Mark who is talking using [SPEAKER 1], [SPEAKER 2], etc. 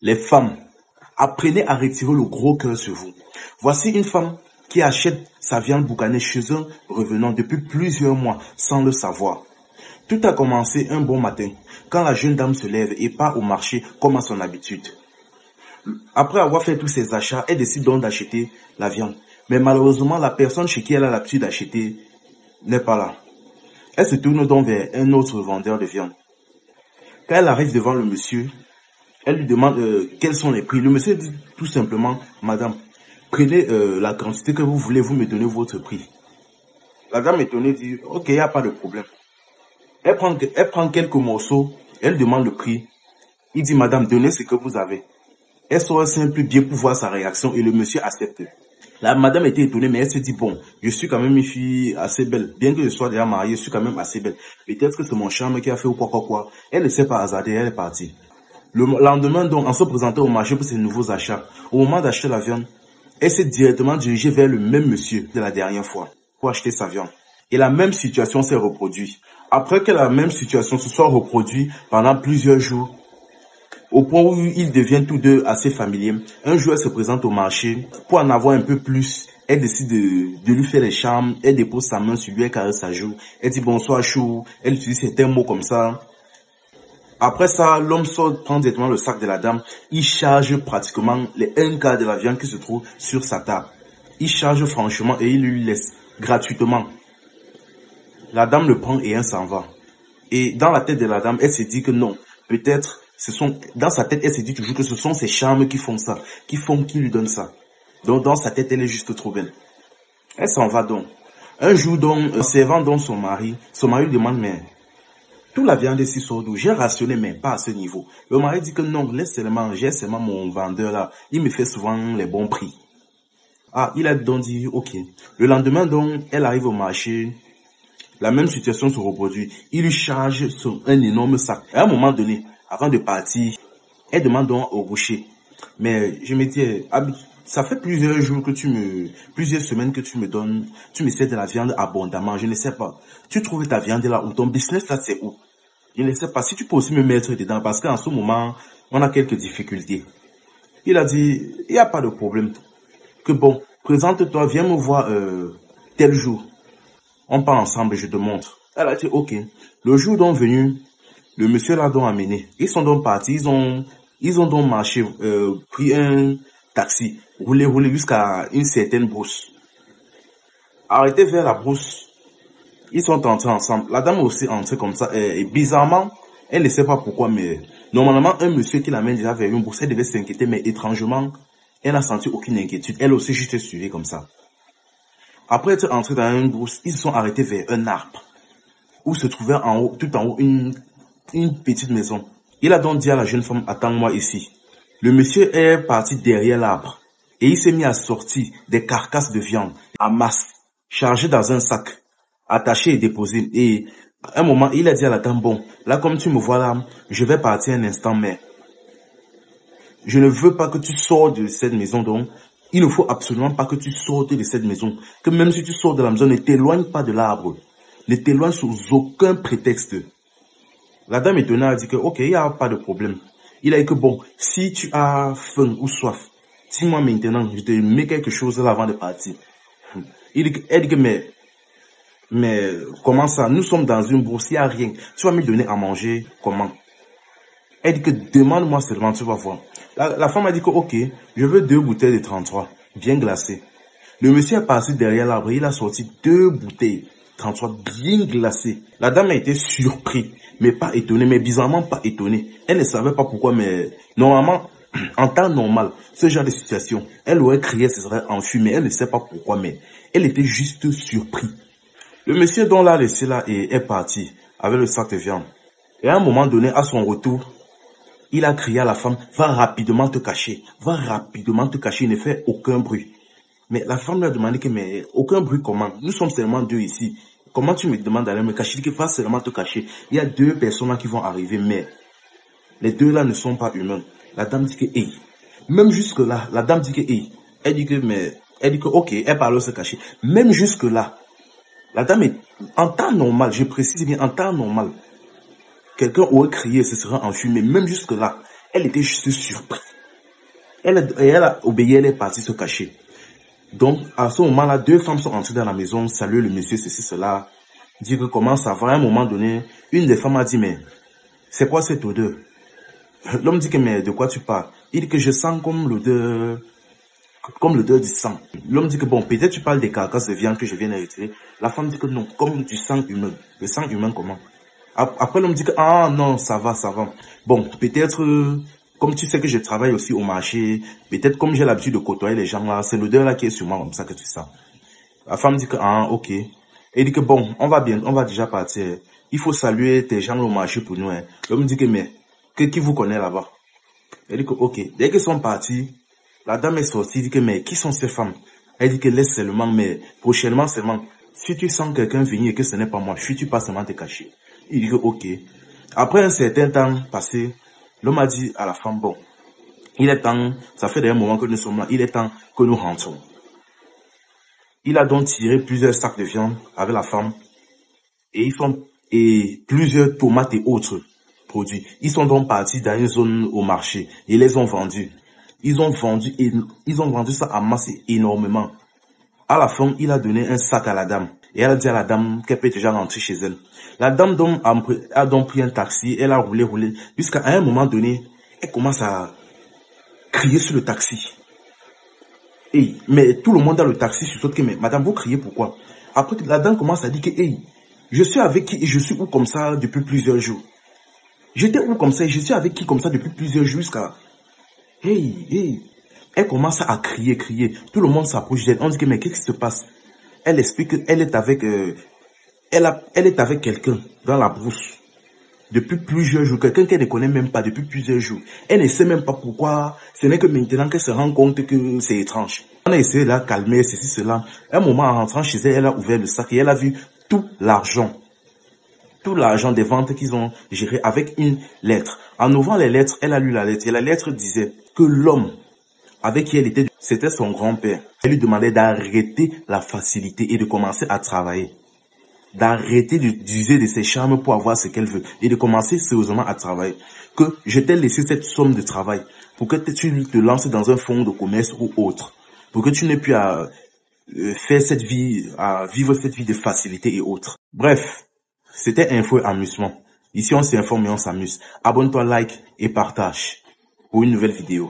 [SPEAKER 1] Les femmes, apprenez à retirer le gros cœur sur vous. Voici une femme qui achète sa viande boucanée chez un revenant depuis plusieurs mois sans le savoir. Tout a commencé un bon matin, quand la jeune dame se lève et part au marché comme à son habitude. Après avoir fait tous ses achats, elle décide donc d'acheter la viande. Mais malheureusement, la personne chez qui elle a l'habitude d'acheter n'est pas là. Elle se tourne donc vers un autre vendeur de viande. Quand elle arrive devant le monsieur, elle lui demande quels sont les prix. Le monsieur dit tout simplement, madame, prenez la quantité que vous voulez, vous me donnez votre prix. La dame étonnée dit, ok, il n'y a pas de problème. Elle prend quelques morceaux, elle demande le prix. Il dit, madame, donnez ce que vous avez. Elle sort un simple billet pour voir sa réaction et le monsieur accepte. La madame était étonnée, mais elle se dit, bon, je suis quand même une fille assez belle. Bien que je sois déjà mariée, je suis quand même assez belle. Peut-être que c'est mon charme qui a fait ou quoi. Elle ne s'est pas hasardée, elle est partie. Le lendemain, donc, en se présentant au marché pour ses nouveaux achats, au moment d'acheter la viande, elle s'est directement dirigée vers le même monsieur de la dernière fois pour acheter sa viande. Et la même situation s'est reproduite. Après que la même situation se soit reproduite pendant plusieurs jours, au point où ils deviennent tous deux assez familiers, un jour elle se présente au marché pour en avoir un peu plus. Elle décide de lui faire les charmes, elle dépose sa main sur lui, elle caresse sa joue, elle dit bonsoir chou, elle utilise certains mots comme ça. Après ça, l'homme sort prendre directement le sac de la dame, il charge pratiquement les 1/4 de la viande qui se trouve sur sa table. Il charge franchement et il lui laisse gratuitement. La dame le prend et elle s'en va. Et dans la tête de la dame, elle se dit que non, peut-être, dans sa tête, elle se dit toujours que ce sont ses charmes qui font ça, qui lui donnent ça. Donc dans sa tête, elle est juste trop belle. Elle s'en va donc. Un jour donc, servant donc son mari lui demande, mais toute la viande ici sort d'où? J'ai rationné, mais pas à ce niveau. Le mari dit que non, laisse seulement, j'ai seulement mon vendeur là, il me fait souvent les bons prix. Ah, il a donc dit, ok. Le lendemain donc, elle arrive au marché. La même situation se reproduit. Il lui charge un énorme sac. À un moment donné, avant de partir, elle demande donc au boucher. Mais je me dis, ça fait plusieurs semaines que tu me sers de la viande abondamment. Je ne sais pas. Tu trouves ta viande là où? Ton business là c'est où? Je ne sais pas. Si tu peux aussi me mettre dedans parce qu'en ce moment, on a quelques difficultés. Il a dit, il n'y a pas de problème. Que bon, présente-toi, viens me voir tel jour. On part ensemble, je te montre. Elle a dit, ok. Le jour donc venu, le monsieur l'a donc amené. Ils sont donc partis, ils ont donc marché, pris un taxi, roulé jusqu'à une certaine brousse. Arrêté vers la brousse, ils sont entrés ensemble. La dame aussi entrée comme ça, et bizarrement, elle ne sait pas pourquoi, mais normalement, un monsieur qui l'amène déjà vers une brousse, elle devait s'inquiéter, mais étrangement, elle n'a senti aucune inquiétude. Elle aussi juste suivie comme ça. Après être entrés dans une brousse, ils se sont arrêtés vers un arbre, où se trouvait tout en haut, une petite maison. Il a donc dit à la jeune femme, attends-moi ici. Le monsieur est parti derrière l'arbre, et il s'est mis à sortir des carcasses de viande, en masse, chargées dans un sac, attachées et déposées. Et à un moment, il a dit à la dame, bon, là comme tu me vois là, je vais partir un instant, mais je ne veux pas que tu sors de cette maison, donc il ne faut absolument pas que tu sortes de cette maison. Que même si tu sors de la maison, ne t'éloigne pas de l'arbre. Ne t'éloigne sous aucun prétexte. La dame étonnée a dit que, ok, il n'y a pas de problème. Il a dit que, bon, si tu as faim ou soif, dis-moi maintenant, je te mets quelque chose là avant de partir. Elle dit que, mais comment ça? Nous sommes dans une brousse, il n'y a rien. Tu vas me donner à manger comment? Elle dit que, demande-moi seulement, tu vas voir. La femme a dit que, ok, je veux 2 bouteilles de 33, bien glacées. Le monsieur est passé derrière l'arbre, il a sorti 2 bouteilles 33 bien glacées. La dame a été surprise, mais pas étonnée, mais bizarrement pas étonnée. Elle ne savait pas pourquoi, mais normalement, en temps normal, ce genre de situation, elle aurait crié, ce serait enfui, mais elle ne sait pas pourquoi, mais elle était juste surprise. Le monsieur dont l'a laissé là est parti avec le sac de viande. Et à un moment donné, à son retour, il a crié à la femme, va rapidement te cacher, ne fais aucun bruit. Mais la femme lui a demandé que, mais aucun bruit comment? Nous sommes seulement 2 ici. Comment tu me demandes d'aller me cacher? Il dit que va seulement te cacher. Il y a 2 personnes là qui vont arriver, mais les 2 là ne sont pas humains. La dame dit que, hey. Même jusque là, la dame dit que, hey. Elle dit que, ok, elle parle de se cacher. Même jusque là, la dame est, en temps normal, je précise bien, en temps normal, quelqu'un aurait crié, ce serait enfui, mais même jusque là, Elle était juste surprise. Elle a obéi, elle est partie se cacher. Donc, à ce moment-là, 2 femmes sont entrées dans la maison, saluer le monsieur, ceci, cela, dire que comment ça va. À un moment donné, une des femmes a dit, mais c'est quoi cette odeur? L'homme dit que, mais de quoi tu parles? Il dit que je sens comme l'odeur du sang. L'homme dit que bon, peut-être tu parles des carcasses de viande que je viens de retirer. La femme dit que non, comme du sang humain. Le sang humain comment? Après l'homme dit que ah non, ça va, ça va. Bon, peut-être comme tu sais que je travaille aussi au marché, peut-être comme j'ai l'habitude de côtoyer les gens là, c'est l'odeur là qui est sur moi comme ça que tu sens. La femme dit que ah ok. Et il dit que bon, on va déjà partir. Il faut saluer tes gens au marché pour nous. Hein. L'homme dit que mais qui vous connaît là-bas? Elle dit que ok. Dès qu'ils sont partis, la dame est sortie, dit que mais qui sont ces femmes? Elle dit que laisse seulement, mais prochainement seulement. Si tu sens quelqu'un venir et que ce n'est pas moi, fuis-tu pas seulement te cacher. Il dit que ok. Après un certain temps passé, l'homme a dit à la femme, bon, il est temps, ça fait un moment que nous sommes là, il est temps que nous rentrons. Il a donc tiré plusieurs sacs de viande avec la femme et plusieurs tomates et autres produits. Ils sont donc partis dans une zone au marché et les ont vendus. Ils ont vendu ça à masse énormément. À la fin, il a donné un sac à la dame. Et elle a dit à la dame qu'elle peut déjà rentrer chez elle. La dame a donc pris un taxi, elle a roulé, jusqu'à un moment donné, elle commence à crier sur le taxi. Hey, mais tout le monde dans le taxi sursaute que, mais madame, vous criez pourquoi? Après, la dame commence à dire que, hey, je suis avec qui et je suis où comme ça depuis plusieurs jours? J'étais où comme ça et je suis avec qui comme ça depuis plusieurs jours jusqu'à... Hey. Elle commence à crier. Tout le monde s'approche d'elle. On dit que, mais qu'est-ce qui se passe? Elle explique qu'elle est avec, elle est avec quelqu'un dans la brousse. Depuis plusieurs jours. Quelqu'un qu'elle ne connaît même pas depuis plusieurs jours. Elle ne sait même pas pourquoi. Ce n'est que maintenant qu'elle se rend compte que c'est étrange. On a essayé de la calmer, ceci, cela. Un moment, en rentrant chez elle, elle a ouvert le sac et elle a vu tout l'argent. Tout l'argent des ventes qu'ils ont géré avec une lettre. En ouvrant les lettres, elle a lu la lettre. Et la lettre disait que l'homme avec qui elle était, c'était son grand-père. Elle lui demandait d'arrêter la facilité et de commencer à travailler. D'arrêter d'user de ses charmes pour avoir ce qu'elle veut. Et de commencer sérieusement à travailler. Que je t'ai laissé cette somme de travail pour que tu te lances dans un fonds de commerce ou autre. Pour que tu n'aies plus à faire cette vie, à vivre cette vie de facilité et autres. Bref, c'était info et amusement. Ici, on s'informe et on s'amuse. Abonne-toi, like et partage pour une nouvelle vidéo.